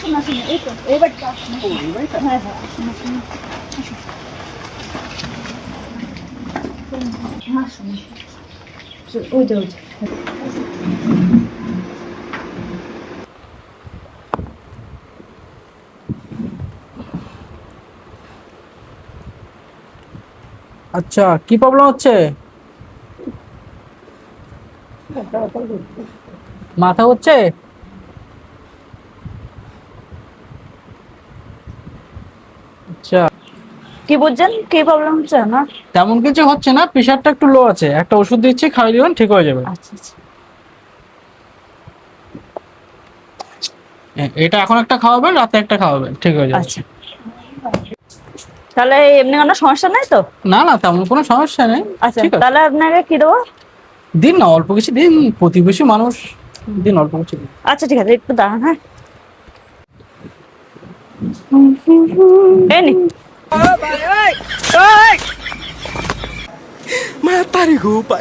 আসুন আসুন, এই তো এই বাড়িটা আসুন। হ্যাঁ হ্যাঁ আসুন আসুন আসুন। আসুন ওই যে ওই যে। আচ্ছা, কি প্রবলেম হচ্ছে? মাথা হচ্ছে? আচ্ছা, কি বুঝছেন, কি প্রবলেম হচ্ছে না? তেমন কিছু হচ্ছে না, প্রেশারটা একটু লো আছে, একটা ওষুধ দিচ্ছি, খাইয়ে দিবেন, ঠিক হয়ে যাবে। আচ্ছা আচ্ছা এটা এখন একটা খাওয়াবেন, রাতে একটা খাওয়াবেন, ঠিক হয়ে যাবে। আচ্ছা। তাহলে এমনি কোনো সমস্যা নাই তো? না না, তেমন কোনো সমস্যা নেই। আচ্ছা ঠিক আছে, তাহলে আপনাকে কি দেবো? দিন না, অল্প কিছু দিন, প্রতিবেশী মানুষ, দিন অল্প কিছু দিন। আচ্ছা ঠিক আছে, একটু দাঁড়ান। হ্যাঁ এই নিন। Matarik ko pa.